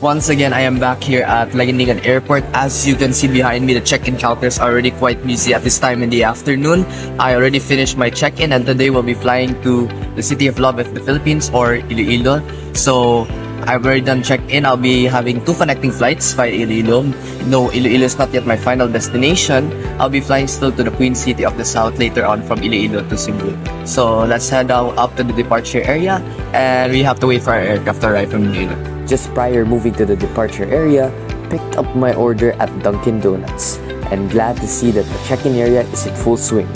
Once again, I am back here at Laguindingan Airport. As you can see behind me, the check-in counters are already quite busy at this time in the afternoon. I already finished my check-in and today we'll be flying to the City of Love of the Philippines, or Iloilo. So I've already done check-in. I'll be having 2 connecting flights via Iloilo. No, Iloilo is not yet my final destination. I'll be flying still to the Queen City of the South later on from Iloilo to Cebu. So let's head out up to the departure area and we have to wait for our aircraft to arrive from Iloilo. Just prior moving to the departure area, picked up my order at Dunkin' Donuts and glad to see that the check-in area is in full swing.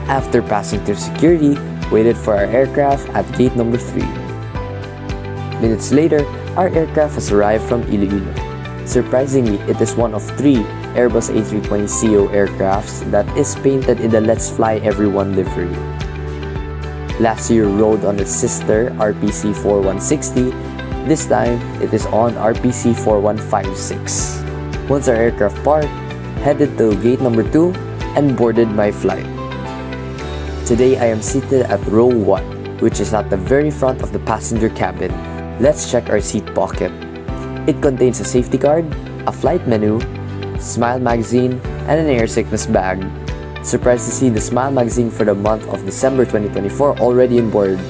After passing through security, waited for our aircraft at gate number 3. Minutes later, our aircraft has arrived from Iloilo. Surprisingly, it is one of 3 Airbus A320ceo aircrafts that is painted in the Let's Fly Everyone livery. Last year rode on its sister RPC 4160, this time it is on RPC 4156. Once our aircraft parked, headed to gate number 2 and boarded my flight. Today I am seated at row 1, which is at the very front of the passenger cabin. Let's check our seat pocket. It contains a safety card, a flight menu, Smile magazine, and an air sickness bag. Surprised to see the Smile magazine for the month of December 2024 already on board.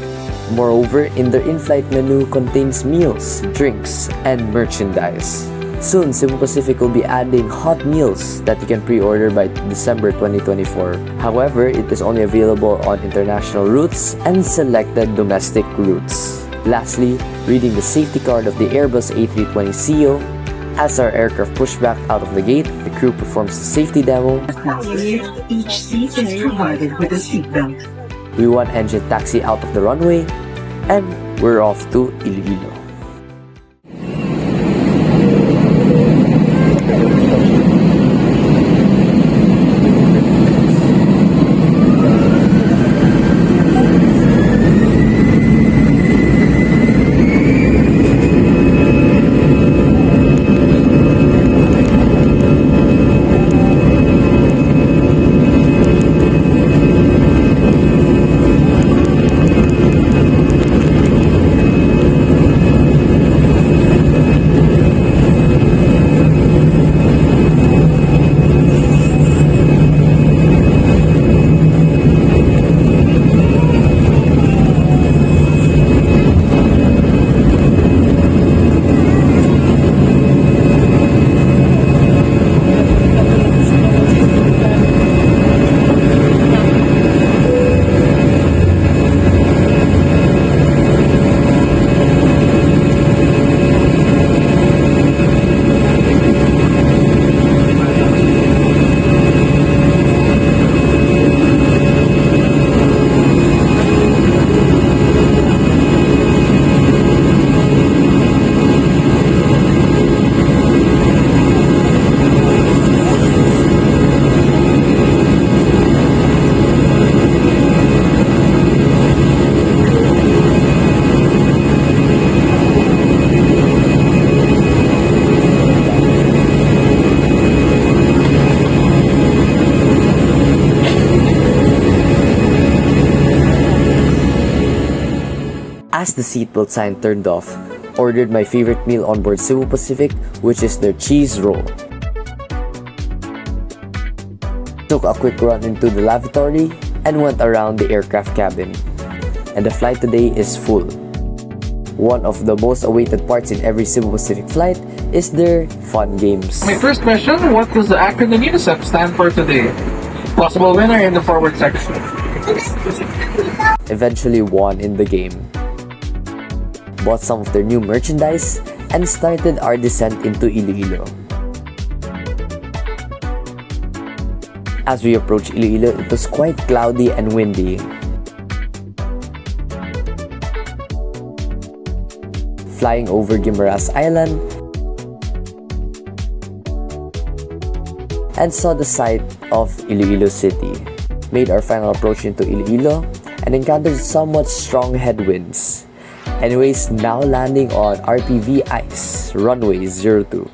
Moreover, in their in-flight menu contains meals, drinks, and merchandise. Soon, Cebu Pacific will be adding hot meals that you can pre-order by December 2024. However, it is only available on international routes and selected domestic routes. Lastly, reading the safety card of the Airbus A320ceo. As our aircraft pushed back out of the gate, the crew performs the safety demo. Each seat is provided with a seatbelt. We want engine taxi out of the runway, and we're off to Iloilo. As the seatbelt sign turned off, ordered my favorite meal on board Cebu Pacific, which is their cheese roll. Took a quick run into the lavatory and went around the aircraft cabin. And the flight today is full. One of the most awaited parts in every Cebu Pacific flight is their fun games. My first question, what does the acronym UNICEF stand for today? Possible winner in the forward section. Eventually won in the game. Bought some of their new merchandise and started our descent into Iloilo. As we approached Iloilo, it was quite cloudy and windy. Flying over Guimaras Island and saw the site of Iloilo City. Made our final approach into Iloilo and encountered somewhat strong headwinds. Anyways, now landing on RPV Ice, runway 02.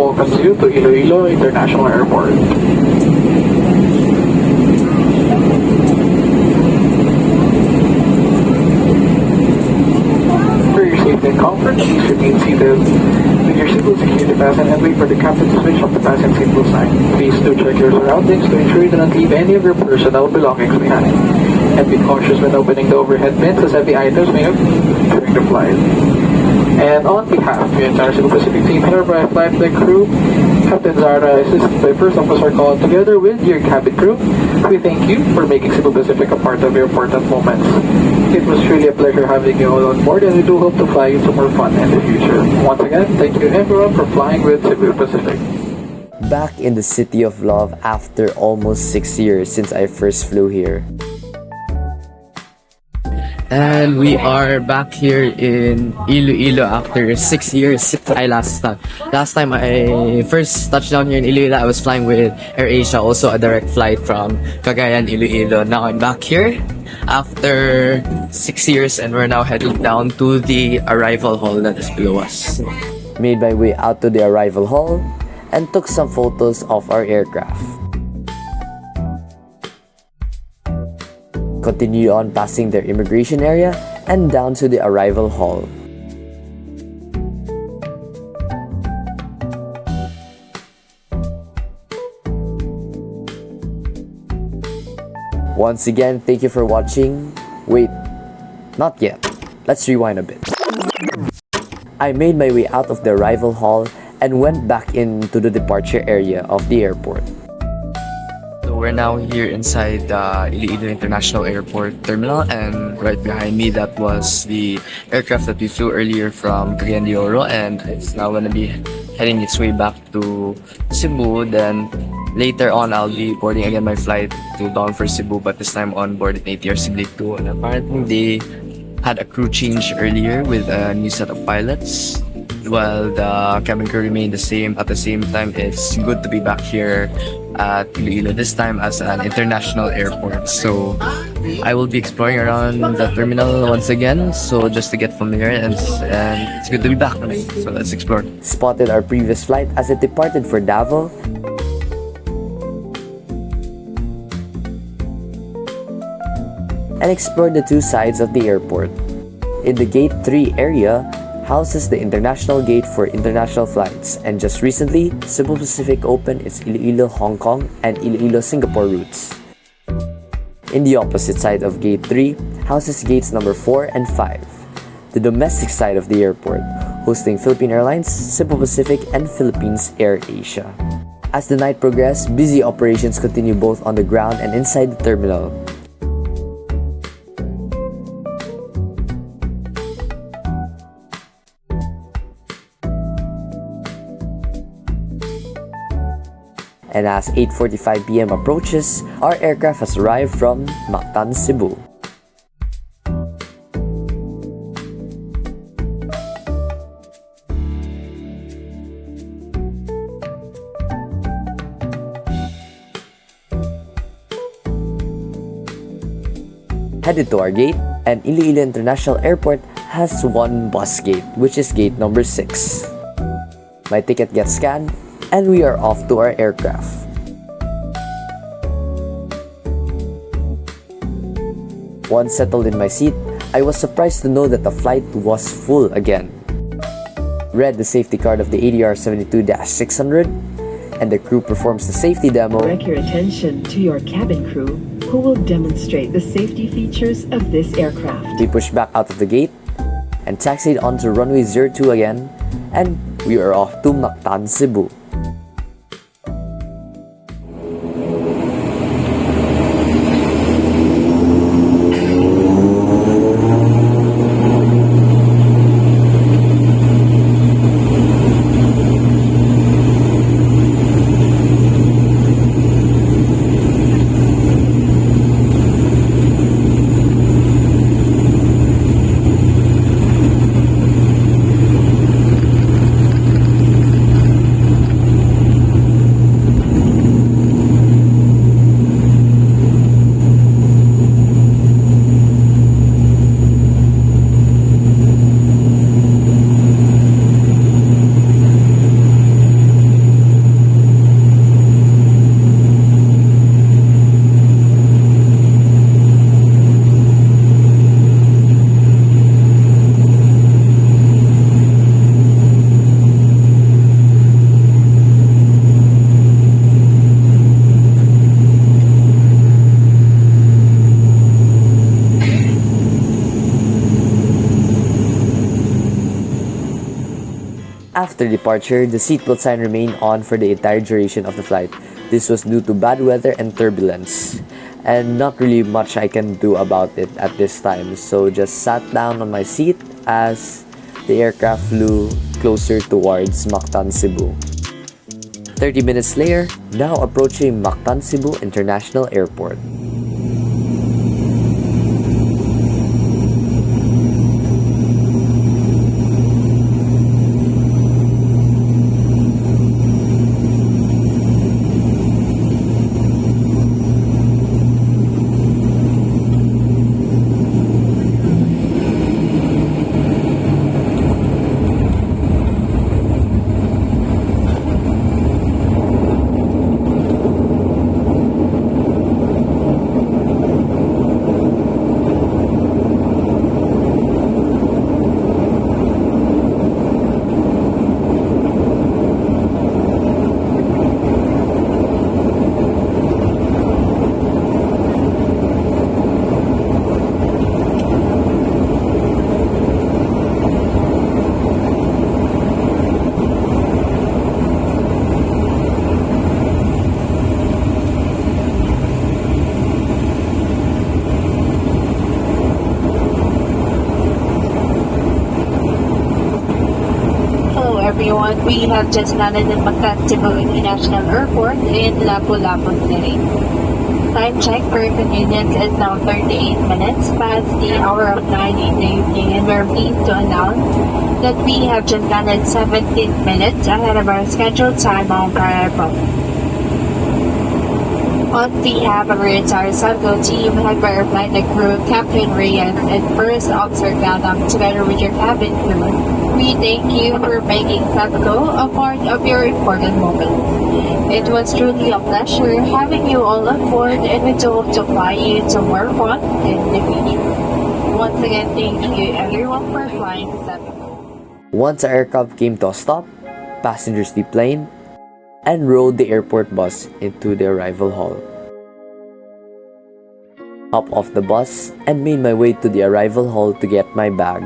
welcomes you to Iloilo International Airport. For your safety and comfort, please remain seated with your seatbelt security fastened and wait for the captain to switch off the fasten seatbelt sign. Please do check your surroundings to ensure you do not leave any of your personal belongings behind. And be cautious when opening the overhead bins as heavy items may have during the flight. And on behalf of the entire Cebu Pacific team here by flight deck crew, Captain Zara, assisted by First Officer Call, together with your cabin crew, we thank you for making Cebu Pacific a part of your important moments. It was truly a pleasure having you all on board, and we do hope to fly you to more fun in the future. Once again, thank you everyone for flying with Cebu Pacific. Back in the City of Love after almost 6 years since I first flew here. And we are back here in Iloilo after 6 years. Last time I first touched down here in Iloilo, I was flying with AirAsia, also a direct flight from Cagayan, Iloilo. Now I'm back here after 6 years, and we're now heading down to the arrival hall that is below us. Made my way out to the arrival hall and took some photos of our aircraft. Continue on passing their immigration area and down to the arrival hall. Once again, thank you for watching. Wait, not yet. Let's rewind a bit. I made my way out of the arrival hall and went back into the departure area of the airport. So we're now here inside the Iloilo International Airport terminal, and right behind me, that was the aircraft that we flew earlier from Cagayan de Oro, and it's now going to be heading its way back to Cebu. Then later on, I'll be boarding again my flight to bound for Cebu, but this time on board an ATR Cebu 2. And apparently they had a crew change earlier with a new set of pilots, while the cabin crew remained the same. At the same time, it's good to be back here at Iloilo, this time as an international airport. So I will be exploring around the terminal once again, so just to get familiar, and it's good to be back. So let's explore. Spotted our previous flight as it departed for Davao and explored the two sides of the airport. In the Gate 3 area houses the international gate for international flights, and just recently, Cebu Pacific opened its Iloilo Hong Kong and Iloilo Singapore routes. In the opposite side of Gate 3 houses gates number 4 and 5, the domestic side of the airport, hosting Philippine Airlines, Cebu Pacific, and Philippines AirAsia. As the night progressed, busy operations continue both on the ground and inside the terminal. And as 8:45 p.m. approaches, our aircraft has arrived from Mactan, Cebu. Headed to our gate, and Iloilo International Airport has one bus gate, which is gate number 6. My ticket gets scanned, and we are off to our aircraft. Once settled in my seat, I was surprised to know that the flight was full again. Read the safety card of the ATR 72-600, and the crew performs the safety demo. Direct your attention to your cabin crew, who will demonstrate the safety features of this aircraft. We pushed back out of the gate and taxied onto runway 02 again, and we are off to Mactan, Cebu. After departure, the seatbelt sign remained on for the entire duration of the flight. This was due to bad weather and turbulence, and not really much I can do about it at this time, so just sat down on my seat as the aircraft flew closer towards Mactan, Cebu. 30 minutes later, now approaching Mactan, Cebu International Airport. Everyone, we have just landed at Mactan, Cebu International Airport in Lapu-Lapu today. Time check for convenience is now 38 minutes past the hour of 9 in the evening, and we're pleased to announce that we have just landed 17 minutes ahead of our scheduled time on our airport. On behalf of our entire Cebgo team, head by our flight crew, Captain Reyes, and First Officer Ganam, together with your cabin crew, we thank you for making Cebgo a part of your important moment. It was truly a pleasure having you all on board, and we do hope to fly you to more fun in the future. Once again, thank you everyone for flying Cebgo. Once our aircraft came to a stop, passengers deplaned and rode the airport bus into the arrival hall. Hopped off the bus and made my way to the arrival hall to get my bag.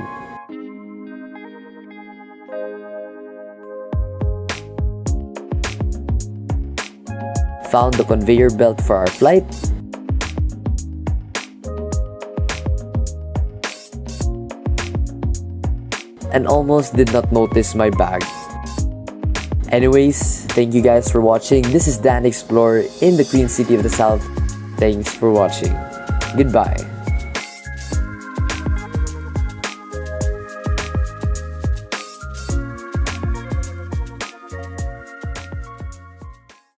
Found the conveyor belt for our flight, and almost did not notice my bag. Anyways, thank you guys for watching. This is Danthexplorer in the Queen City of the South. Thanks for watching. Goodbye.